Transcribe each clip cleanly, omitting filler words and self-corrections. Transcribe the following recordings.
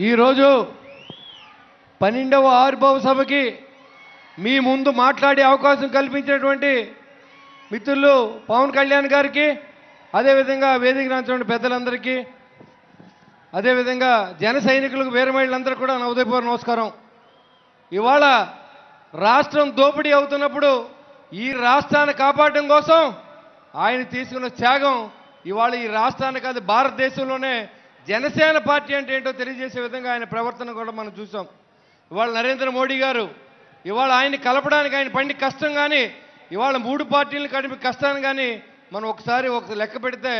ఈరోజు 12వ ఆవిర్భావ సభకి మీ ముందు మాట్లాడే అవకాశం కల్పించినటువంటి మిత్రులు పవన్ కళ్యాణ్ గారికి, అదేవిధంగా వేదిక రాంచిన పెద్దలందరికీ, అదేవిధంగా జన సైనికులకు వీర మహిళలందరూ కూడా నా ఉదయపూర్వ నమస్కారం. ఇవాళ రాష్ట్రం దోపిడీ అవుతున్నప్పుడు ఈ రాష్ట్రాన్ని కాపాడడం కోసం ఆయన తీసుకున్న త్యాగం ఇవాళ ఈ రాష్ట్రాన్ని కాదు భారతదేశంలోనే జనసేన పార్టీ అంటే ఏంటో తెలియజేసే విధంగా ఆయన ప్రవర్తన కూడా మనం చూసాం. ఇవాళ నరేంద్ర మోడీ గారు ఇవాళ ఆయన్ని కలపడానికి ఆయన పండి కష్టం కానీ, ఇవాళ 3 పార్టీలను కలిపి కష్టాన్ని కానీ మనం ఒకసారి లెక్క పెడితే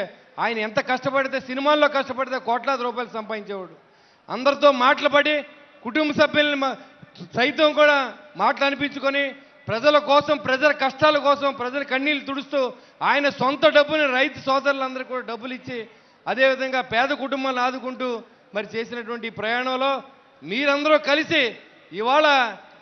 ఆయన ఎంత కష్టపడితే, సినిమాల్లో కష్టపడితే కోట్లాది రూపాయలు సంపాదించేవాడు. అందరితో మాటలు పడి కుటుంబ సభ్యుల్ని సైతం కూడా మాటలు అనిపించుకొని ప్రజల కోసం, ప్రజల కష్టాల కోసం, ప్రజల కన్నీళ్లు తుడుస్తూ ఆయన సొంత డబ్బుని రైతు సోదరులందరికీ కూడా డబ్బులు ఇచ్చి, అదేవిధంగా పేద కుటుంబాలను ఆదుకుంటూ మరి చేసినటువంటి ప్రయాణంలో మీరందరూ కలిసి ఇవాళ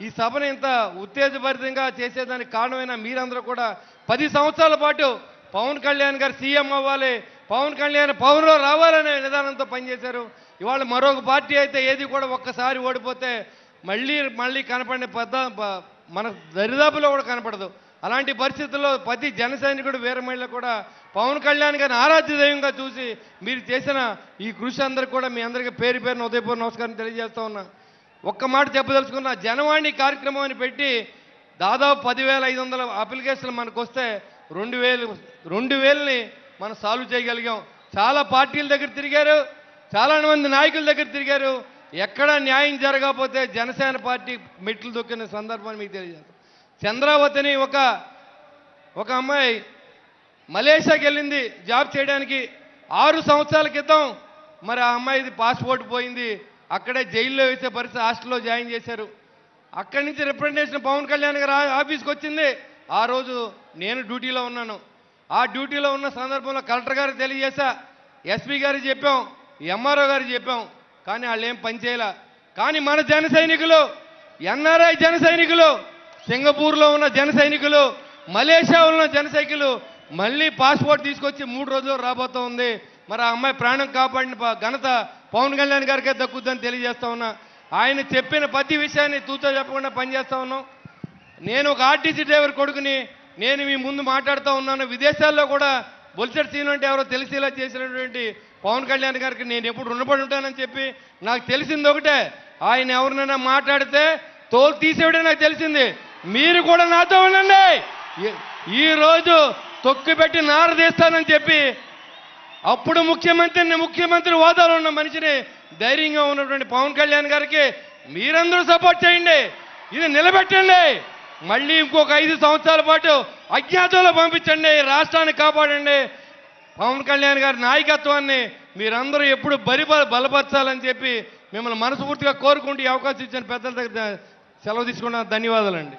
ఈ సభను ఇంత ఉత్తేజభరితంగా చేసేదానికి కారణమైన మీరందరూ కూడా 10 సంవత్సరాల పాటు పవన్ కళ్యాణ్ గారు సీఎం అవ్వాలి, పవన్ కళ్యాణ్ పవన్లో రావాలనే విధానంతో పనిచేశారు. ఇవాళ మరొక పార్టీ అయితే ఏది కూడా ఒక్కసారి ఓడిపోతే మళ్ళీ కనపడిన మన దరిదాపులో కూడా కనపడదు. అలాంటి పరిస్థితుల్లో ప్రతి జన సైనికుడు వీర మహిళ కూడా పవన్ కళ్యాణ్ గారిని ఆరాధ్య దైవంగా చూసి మీరు చేసిన ఈ కృషి అందరికీ కూడా మీ అందరికీ పేరు పేరున ఉదయపూర్వ నమస్కారం తెలియజేస్తా ఉన్నా. ఒక్క మాట చెప్పదలుచుకున్న, జనవాణి కార్యక్రమం అని పెట్టి దాదాపు 10,500 అప్లికేషన్లు మనకు వస్తే 2,000ని మనం సాల్వ్ చేయగలిగాం. చాలా పార్టీల దగ్గర తిరిగారు, చాలా మంది నాయకుల దగ్గర తిరిగారు. ఎక్కడ న్యాయం జరగకపోతే జనసేన పార్టీ మెట్లు దొక్కిన సందర్భాన్ని మీకు తెలియజేస్తాం. చంద్రావతిని ఒక అమ్మాయి మలేషియాకి వెళ్ళింది జాబ్ చేయడానికి. 6 సంవత్సరాల క్రితం మరి ఆ అమ్మాయిది పాస్పోర్ట్ పోయింది. అక్కడే జైల్లో వేసే పరిస్థితి, హాస్టల్లో జాయిన్ చేశారు. అక్కడి నుంచి రిప్రజెంటేషన్ పవన్ కళ్యాణ్ గారు ఆఫీస్కి వచ్చింది. ఆ రోజు నేను డ్యూటీలో ఉన్నాను. ఆ డ్యూటీలో ఉన్న సందర్భంలో కలెక్టర్ గారికి తెలియజేశా, ఎస్పీ గారికి చెప్పాం, ఎంఆర్ఓ గారికి చెప్పాం, కానీ వాళ్ళు ఏం పని చేయలే. కానీ మన జన సైనికులు, ఎన్ఆర్ఐ జన సైనికులు, సింగపూర్లో ఉన్న జన సైనికులు, మలేషియాలో ఉన్న జన సైనికులు మళ్ళీ పాస్పోర్ట్ తీసుకొచ్చి 3 రోజుల్లో రాబోతూ ఉంది. మరి ఆ అమ్మాయి ప్రాణం కాపాడిన ఘనత పవన్ కళ్యాణ్ గారికే దక్కుద్దని తెలియజేస్తా ఉన్నా. ఆయన చెప్పిన ప్రతి విషయాన్ని తూచా చెప్పకుండా పనిచేస్తా ఉన్నాం. నేను ఒక ఆర్టీసీ డ్రైవర్ కొడుకుని, నేను మీ ముందు మాట్లాడుతూ ఉన్నాను. విదేశాల్లో కూడా బొలిసెట్ సీన్ అంటే ఎవరో తెలిసేలా చేసినటువంటి పవన్ కళ్యాణ్ గారికి నేను ఎప్పుడు రుణపడి ఉంటానని చెప్పి నాకు తెలిసింది ఒకటే, ఆయన ఎవరినైనా మాట్లాడితే తోలు తీసేయడే నాకు తెలిసింది. మీరు కూడా నాతో ఉండండి. ఈరోజు తొక్కిపెట్టి నారదీస్తానని చెప్పి అప్పుడు ముఖ్యమంత్రి హోదాలో ఉన్న మనిషిని, ధైర్యంగా ఉన్నటువంటి పవన్ కళ్యాణ్ గారికి మీరందరూ సపోర్ట్ చేయండి. ఇది నిలబెట్టండి. మళ్ళీ ఇంకొక 5 సంవత్సరాల పాటు అజ్ఞాతంలో పంపించండి, రాష్ట్రాన్ని కాపాడండి. పవన్ కళ్యాణ్ గారి నాయకత్వాన్ని మీరందరూ ఎప్పుడు బలపరచాలని చెప్పి మిమ్మల్ని మనస్ఫూర్తిగా కోరుకుంటూ ఈ అవకాశం ఇచ్చిన పెద్దల దగ్గర సెలవు తీసుకున్నాను. ధన్యవాదాలండి.